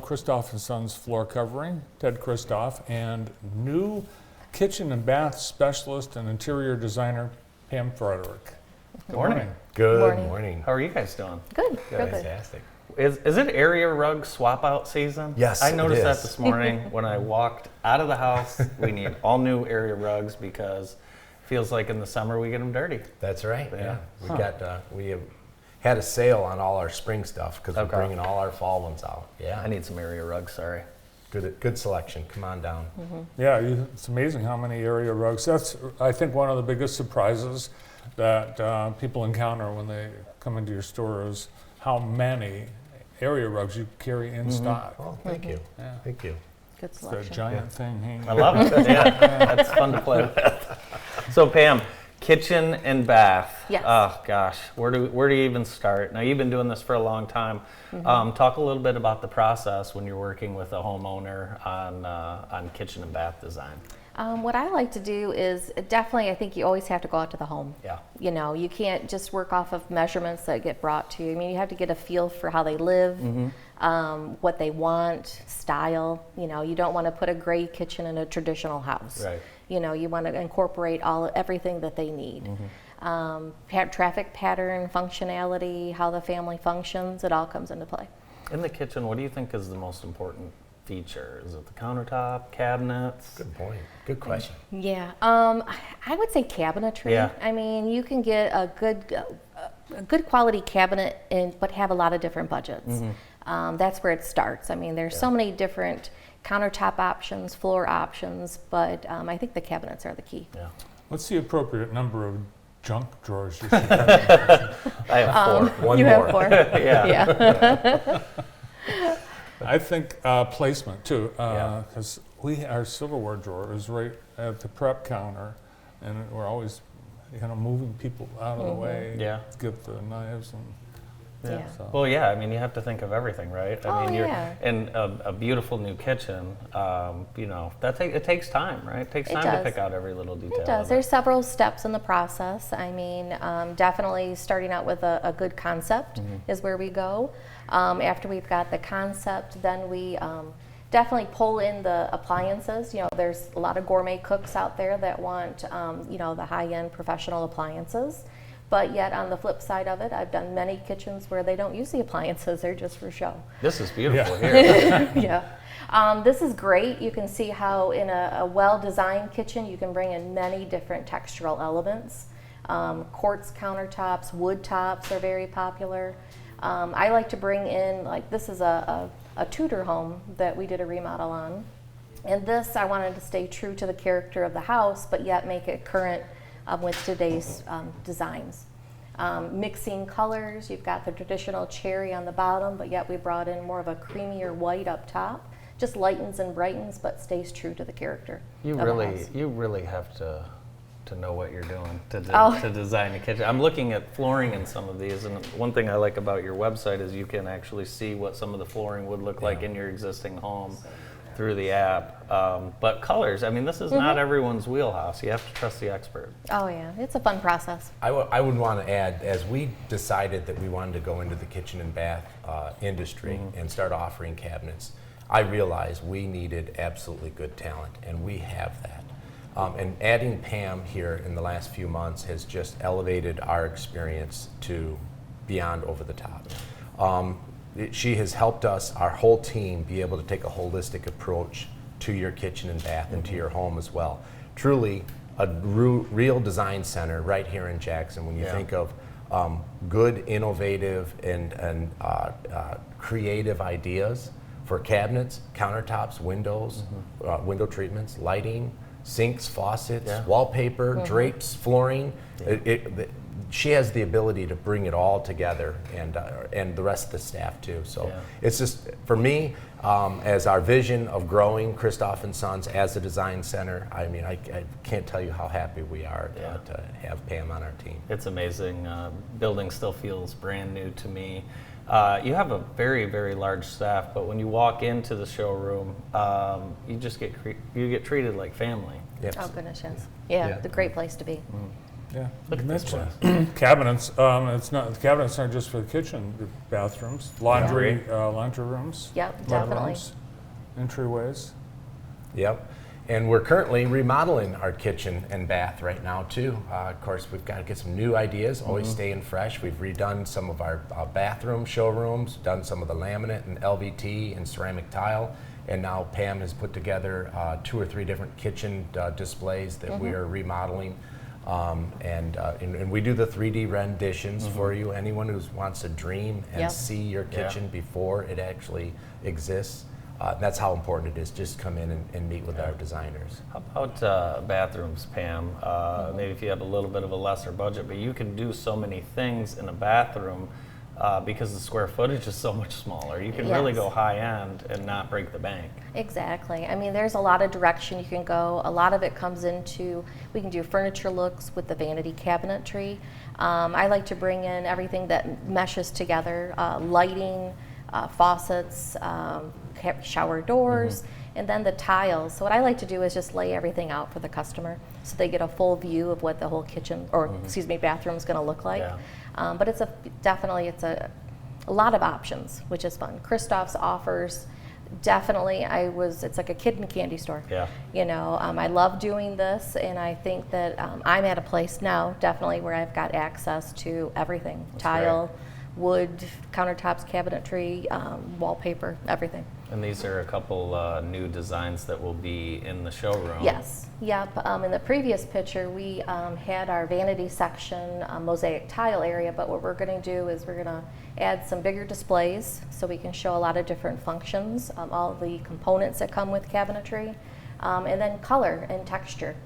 from Christoff and Sons Floor Covering, Ted Christoff, and new kitchen and bath specialist and interior designer, Pam Frederick. Good morning. Good morning. How are you guys doing? Good. Fantastic. Is it area rug swap out season? Yes, I noticed it that is. this morning when I walked out of the house. We need all new area rugs because it feels like in the summer we get them dirty. That's right. Yeah. We have had a sale on all our spring stuff because Okay. we're bringing all our fall ones out. Yeah. I need some area rugs, sorry. Good selection. Come on down. Yeah, it's amazing how many area rugs. That's, I think, one of the biggest surprises that people encounter when they come into your store is how many area rugs you carry in stock. Oh, thank you. Yeah. Thank you. Good It's selection. that giant thing hanging. I love it. Yeah, that's fun to play with. So Pam, kitchen and bath. Yes. Oh gosh, where do you even start? Now you've been doing this for a long time. Talk a little bit about the process when you're working with a homeowner on kitchen and bath design. What I like to do is definitely, I think you always have to go out to the home. Yeah. You know, you can't just work off of measurements that get brought to you. I mean, you have to get a feel for how they live, what they want, style. You know, you don't want to put a gray kitchen in a traditional house. Right. You know, you want to incorporate everything that they need. Traffic pattern, functionality, how the family functions, it all comes into play. In the kitchen, what do you think is the most important feature? Is it the countertop, cabinets? Good point. Good question. Yeah, I would say cabinetry. Yeah. I mean, you can get a good quality cabinet, but have a lot of different budgets. That's where it starts. I mean, there's so many different countertop options, floor options, but I think the cabinets are the key. Yeah. What's the appropriate number of junk drawers you should have? I have 4. One you more. have 4. Yeah. Yeah. I think placement too, Yeah. because our silverware drawer is right at the prep counter, and we're always, moving people out of the way. Yeah. To get the knives and. Yeah. So. Well, yeah. I mean, you have to think of everything, right? I mean, yeah. in a beautiful new kitchen. It takes time, right? It takes It time does. to pick out every little detail. It does. of There's several steps in the process. I mean, definitely starting out with a good concept is where we go. After we've got the concept, then we definitely pull in the appliances. You know, there's a lot of gourmet cooks out there that want, the high-end professional appliances. But yet, on the flip side of it, I've done many kitchens where they don't use the appliances; they're just for show. This is beautiful here. Yeah. This is great. You can see how in a well-designed kitchen, you can bring in many different textural elements. Quartz countertops, wood tops are very popular. I like to bring in, like this is a Tudor home that we did a remodel on. And this, I wanted to stay true to the character of the house, but yet make it current with today's designs. Mixing colors, you've got the traditional cherry on the bottom, but yet we brought in more of a creamier white up top. Just lightens and brightens, but stays true to the character. You of the house. really have to know what you're doing to design a kitchen. I'm looking at flooring in some of these, and one thing I like about your website is you can actually see what some of the flooring would look like in your existing home through the app. But colors, I mean, this is not everyone's wheelhouse. You have to trust the expert. Oh yeah, it's a fun process. I would want to add, as we decided that we wanted to go into the kitchen and bath industry and start offering cabinets, I realized we needed absolutely good talent, and we have that. And adding Pam here in the last few months has just elevated our experience to beyond over the top. She has helped us, our whole team, be able to take a holistic approach to your kitchen and bath and to your home as well. Truly a real design center right here in Jackson. When you think of good, innovative, and creative ideas for cabinets, countertops, windows, window treatments, lighting, sinks, faucets, wallpaper, drapes, flooring. She has the ability to bring it all together, and the rest of the staff too. So it's just, for me, as our vision of growing Christoff and Sons as a design center, I mean, I can't tell you how happy we are to have Pam on our team. It's amazing. Building still feels brand new to me. You have a very, very large staff, but when you walk into the showroom, you just get treated like family. Yep. Oh goodness, yes. Yeah, it's a great place to be. Yeah. Look at this Cabinets. It's not. The cabinets aren't just for the kitchen. The bathrooms, laundry rooms. Yep, mud definitely. rooms, entryways. Yep. And we're currently remodeling our kitchen and bath right now too. Of course, we've got to get some new ideas, always staying fresh. We've redone some of our bathroom showrooms, done some of the laminate and LVT and ceramic tile, and now Pam has put together 2 or 3 different kitchen displays that we are remodeling. And we do the 3D renditions for you. Anyone who wants to dream and see your kitchen before it actually exists. That's how important it is. Just come in and meet with our designers. How about bathrooms, Pam? Maybe if you have a little bit of a lesser budget, but you can do so many things in a bathroom because the square footage is so much smaller. You can really go high end and not break the bank. Exactly. I mean, there's a lot of direction you can go. A lot of it comes into, we can do furniture looks with the vanity cabinetry. I like to bring in everything that meshes together, lighting, faucets, shower doors, and then the tiles. So what I like to do is just lay everything out for the customer so they get a full view of what the whole kitchen, or excuse me, bathroom is going to look like. But it's definitely a lot of options, which is fun. Christoff's offers, definitely, it's like a kid in a candy store. You know, I love doing this, and I think that I'm at a place now, definitely, where I've got access to everything. Tile, wood, countertops, cabinetry, wallpaper, everything. And these are a couple new designs that will be in the showroom. Yes, yep. In the previous picture, we had our vanity section, mosaic tile area, but what we're going to do is we're going to add some bigger displays so we can show a lot of different functions, all the components that come with cabinetry, and then color and texture.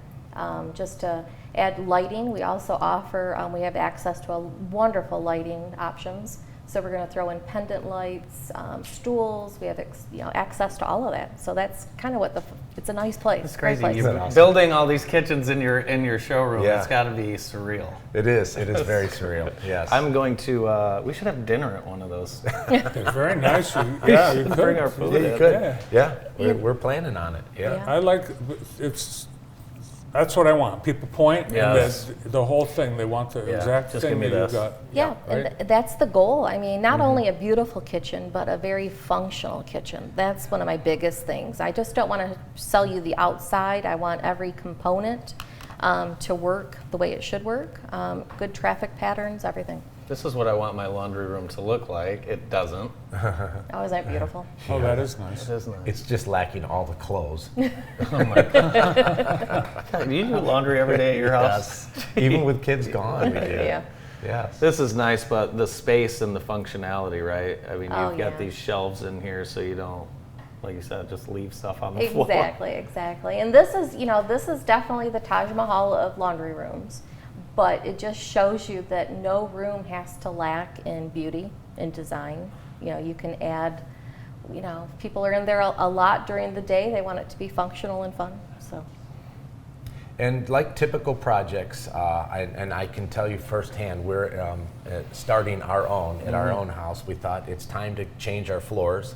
Just to add lighting, we also offer, we have access to a wonderful lighting options. So we're going to throw in pendant lights, stools. We have access to all of that. So that's kind of what it's a nice place. It's crazy. Great place. You're building all these kitchens in your showroom. It's got to be surreal. It is. It is very surreal. Yes. I'm going to. We should have dinner at one of those. They're very nice. You could Bring our food. Yeah, you could. Yeah. Yeah. We're planning on it. Yeah. I like that's what I want. People point, and the whole thing. They want the exact just thing give me that you this. got. Yeah, right? and that's the goal. I mean, not only a beautiful kitchen, but a very functional kitchen. That's one of my biggest things. I just don't want to sell you the outside. I want every component to work the way it should work. Good traffic patterns, everything. This is what I want my laundry room to look like. It doesn't. Oh, is that beautiful? Oh, that is nice. It is nice. It's just lacking all the clothes. Oh my God. Do you do laundry every day at your house? Yes. Even with kids gone, we do. Yeah. Yes. This is nice, but the space and the functionality, right? I mean, you've got yeah. these shelves in here so you don't, like you said, just leave stuff on the floor. Exactly. And this is definitely the Taj Mahal of laundry rooms. But it just shows you that no room has to lack in beauty and design. You can add, people are in there a lot during the day. They want it to be functional and fun. So. And like typical projects, I can tell you firsthand, we're starting our own at our own house. We thought it's time to change our floors.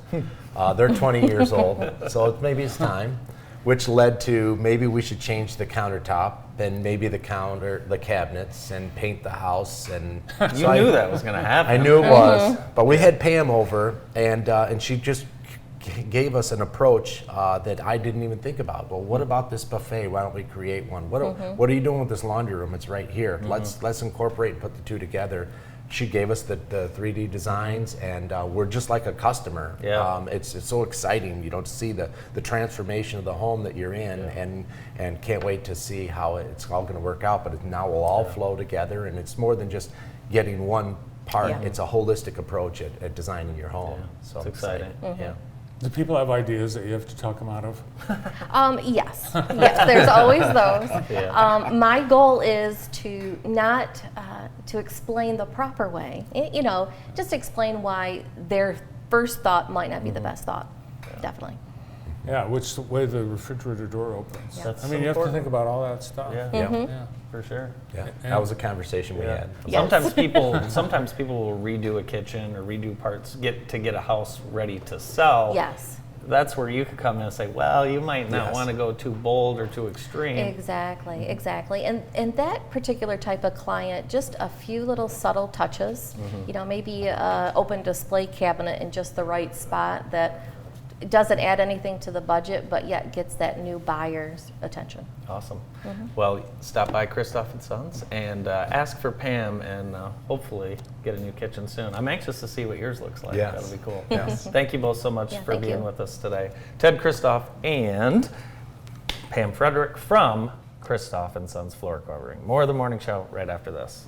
They're 20 years old, so maybe it's time. Which led to maybe we should change the countertop, and maybe the cabinets, and paint the house. And You knew that was going to happen. I knew it was, but we had Pam over, and she just gave us an approach that I didn't even think about. Well, what about this buffet? Why don't we create one? What are you doing with this laundry room? It's right here. Let's incorporate and put the two together. She gave us the 3D designs, and we're just like a customer. Yeah. It's so exciting, to see the transformation of the home that you're in, and can't wait to see how it's all going to work out. But it now will all flow together, and it's more than just getting one part. Yeah. It's a holistic approach at designing your home. So It's exciting. Yeah. Do people have ideas that you have to talk them out of? Yes, there's always those. Yeah. My goal is to not to explain the proper way. Just explain why their first thought might not be the best thought. Definitely. Yeah, which the way the refrigerator door opens. Yeah. That's I mean, you have to important. think about all that stuff. Yeah. Yeah. For sure. Yeah. And- That was a conversation we had. Yes. Sometimes people will redo a kitchen or redo parts to get a house ready to sell. Yes. that's where you could come in and say, well, you might not Yes. want to go too bold or too extreme. Exactly, exactly. And that particular type of client, just a few little subtle touches, you know, maybe a open display cabinet in just the right spot that doesn't add anything to the budget, but yet gets that new buyer's attention. Awesome. Well, stop by Christoff and Sons and ask for Pam, and hopefully get a new kitchen soon. I'm anxious to see what yours looks like. Yes. That'll be cool. Yes. Thank you both so much Yeah, for thank being you. with us today. Ted Christoff and Pam Frederick from Christoff and Sons Floor Covering. More of the morning show right after this.